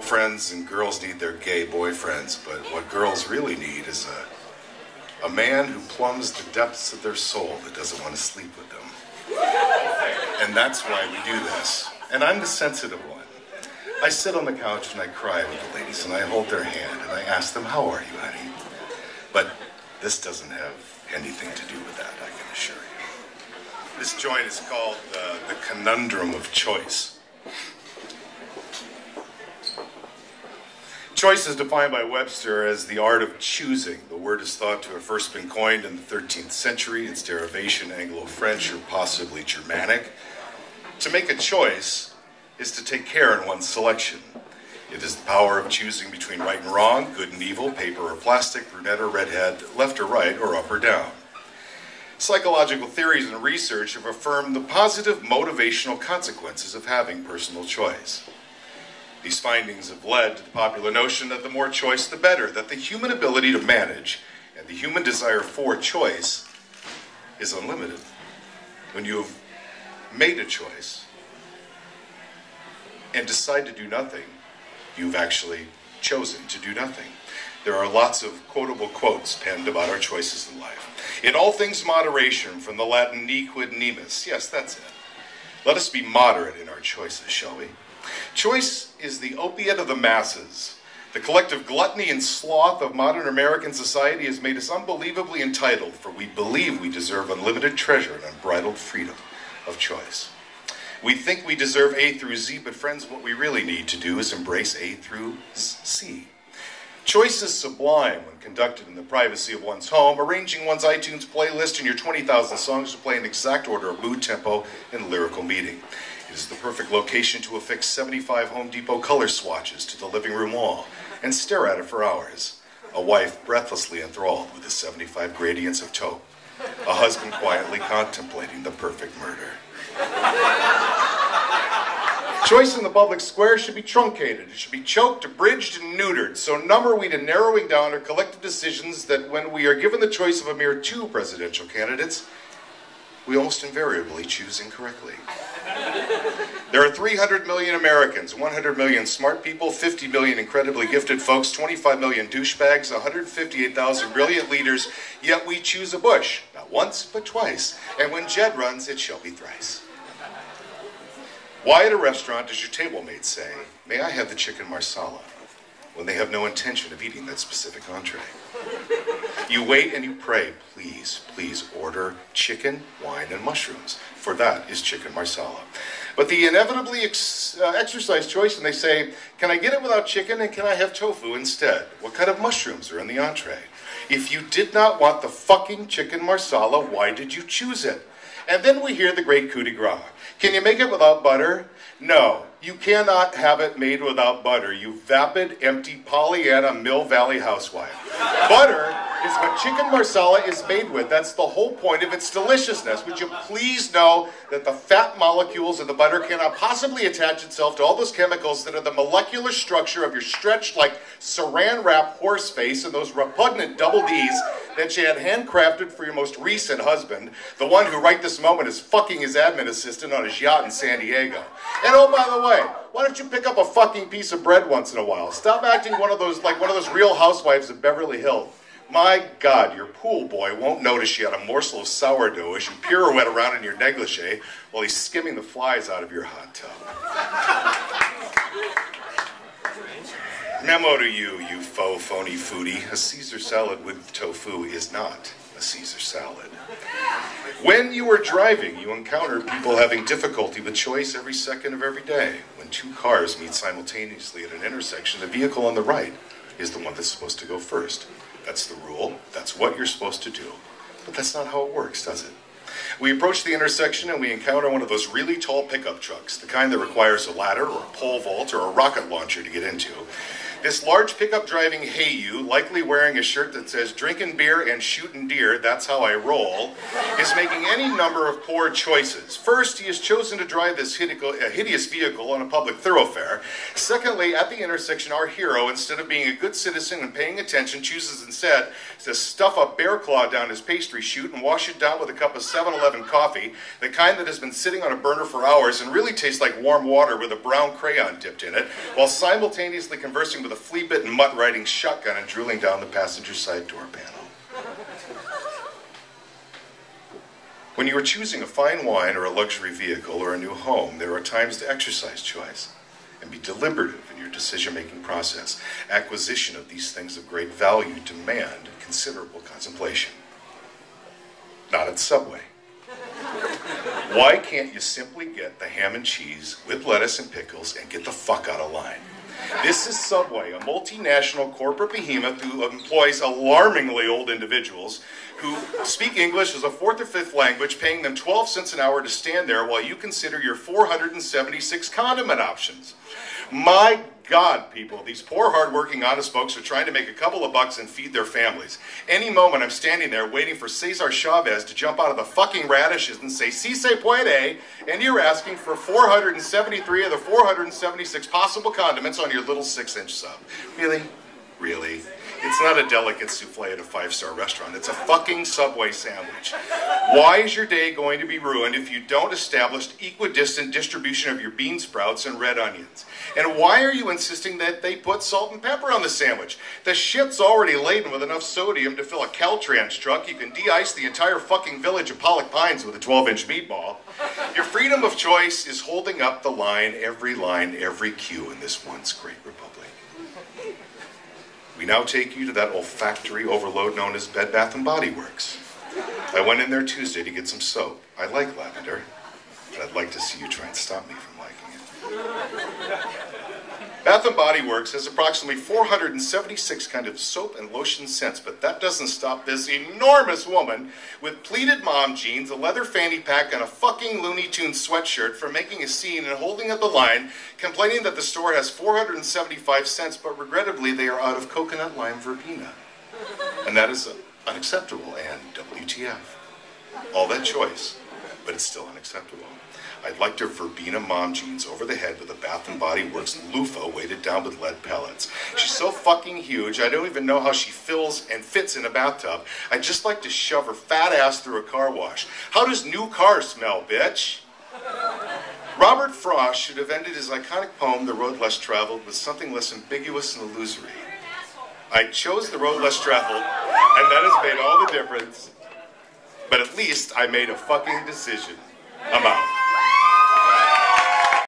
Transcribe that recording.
Friends and girls need their gay boyfriends, but what girls really need is a man who plumbs the depths of their soul that doesn't want to sleep with them. And that's why we do this. And I'm the sensitive one. I sit on the couch and I cry with the ladies and I hold their hand and I ask them, how are you, honey? But this doesn't have anything to do with that, I can assure you. This joint is called the conundrum of choice. Choice is defined by Webster as the art of choosing. The word is thought to have first been coined in the 13th century, its derivation Anglo-French or possibly Germanic. To make a choice is to take care in one's selection. It is the power of choosing between right and wrong, good and evil, paper or plastic, brunette or redhead, left or right, or up or down. Psychological theories and research have affirmed the positive motivational consequences of having personal choice. These findings have led to the popular notion that the more choice, the better, that the human ability to manage and the human desire for choice is unlimited. When you have made a choice and decide to do nothing, you've actually chosen to do nothing. There are lots of quotable quotes penned about our choices in life. In all things moderation, from the Latin ne quid nimis. Yes, that's it. Let us be moderate in our choices, shall we? Choice is the opiate of the masses. The collective gluttony and sloth of modern American society has made us unbelievably entitled, for we believe we deserve unlimited treasure and unbridled freedom of choice. We think we deserve A through Z, but friends, what we really need to do is embrace A through C. Choice is sublime when conducted in the privacy of one's home, arranging one's iTunes playlist and your 20,000 songs to play in exact order of mood, tempo, and lyrical meaning. It is the perfect location to affix 75 Home Depot color swatches to the living room wall and stare at it for hours. A wife breathlessly enthralled with the 75 gradients of taupe. A husband quietly contemplating the perfect murder. Choice in the public square should be truncated. It should be choked, abridged, and neutered. So number we to narrowing down our collective decisions that when we are given the choice of a mere 2 presidential candidates, we almost invariably choose incorrectly. There are 300 million Americans, 100 million smart people, 50 million incredibly gifted folks, 25 million douchebags, 158,000 brilliant leaders, yet we choose a Bush, not once, but twice. And when Jed runs, it shall be thrice. Why at a restaurant does your table mate say, "May I have the chicken marsala," when they have no intention of eating that specific entree? You wait and you pray, please, please order chicken, wine, and mushrooms, for that is chicken marsala. But the inevitably exercise choice, and they say, can I get it without chicken and can I have tofu instead? What kind of mushrooms are in the entree? If you did not want the fucking chicken marsala, why did you choose it? And then we hear the great coup de grace. Can you make it without butter? No, you cannot have it made without butter, you vapid, empty Pollyanna Mill Valley housewife. Butter is what chicken marsala is made with. That's the whole point of its deliciousness. Would you please know that the fat molecules in the butter cannot possibly attach itself to all those chemicals that are the molecular structure of your stretched like saran wrap horse face and those repugnant double Ds that you had handcrafted for your most recent husband, the one who right this moment is fucking his admin assistant on his yacht in San Diego. And oh, by the way, why don't you pick up a fucking piece of bread once in a while? Stop acting like one of those real housewives of Beverly Hills. My God, your pool boy won't notice you had a morsel of sourdough as you pirouette around in your negligee while he's skimming the flies out of your hot tub. Memo to you, you faux phony foodie. A Caesar salad with tofu is not a Caesar salad. When you are driving, you encounter people having difficulty with choice every second of every day. When 2 cars meet simultaneously at an intersection, the vehicle on the right is the one that's supposed to go first. That's the rule. That's what you're supposed to do. But that's not how it works, does it? We approach the intersection and we encounter one of those really tall pickup trucks, the kind that requires a ladder or a pole vault or a rocket launcher to get into. This large pickup driving hey you, likely wearing a shirt that says drinking beer and shooting deer, that's how I roll, is making any number of poor choices. First, he has chosen to drive this hideous vehicle on a public thoroughfare. Secondly, at the intersection, our hero, instead of being a good citizen and paying attention, chooses instead to stuff a bear claw down his pastry chute and wash it down with a cup of 7-Eleven coffee, the kind that has been sitting on a burner for hours and really tastes like warm water with a brown crayon dipped in it, while simultaneously conversing with a flea-bitten mutt riding shotgun and drooling down the passenger side door panel. When you are choosing a fine wine or a luxury vehicle or a new home, there are times to exercise choice and be deliberative in your decision-making process. Acquisition of these things of great value demand considerable contemplation. Not at Subway. Why can't you simply get the ham and cheese with lettuce and pickles and get the fuck out of line? This is Subway, a multinational corporate behemoth who employs alarmingly old individuals who speak English as a fourth or fifth language, paying them 12 cents an hour to stand there while you consider your 476 condiment options. My God, people, these poor, hard-working, honest folks are trying to make a couple of bucks and feed their families. Any moment I'm standing there waiting for Cesar Chavez to jump out of the fucking radishes and say, "Si se puede," and you're asking for 473 of the 476 possible condiments on your little 6-inch sub. Really? Really? It's not a delicate souffle at a 5-star restaurant. It's a fucking Subway sandwich. Why is your day going to be ruined if you don't establish equidistant distribution of your bean sprouts and red onions? And why are you insisting that they put salt and pepper on the sandwich? The shit's already laden with enough sodium to fill a Caltrans truck. You can de-ice the entire fucking village of Pollock Pines with a 12-inch meatball. Your freedom of choice is holding up the line, every cue in this once great republic. We now take you to that olfactory overload known as Bed Bath & Body Works. I went in there Tuesday to get some soap. I like lavender, but I'd like to see you try and stop me from liking it. Bath & Body Works has approximately 476 kind of soap and lotion scents, but that doesn't stop this enormous woman with pleated mom jeans, a leather fanny pack, and a fucking Looney Tunes sweatshirt from making a scene and holding up the line, complaining that the store has 475 cents, but regrettably they are out of coconut lime verbena. And that is unacceptable, and WTF. All that choice, but it's still unacceptable. I'd like to verbena mom jeans over the head with a Bath & Body Works loofah weighted down with lead pellets. She's so fucking huge, I don't even know how she fills and fits in a bathtub. I'd just like to shove her fat ass through a car wash. How does new car smell, bitch? Robert Frost should have ended his iconic poem, The Road Less Traveled, with something less ambiguous and illusory. I chose the road less traveled, and that has made all the difference. But at least I made a fucking decision. I'm out.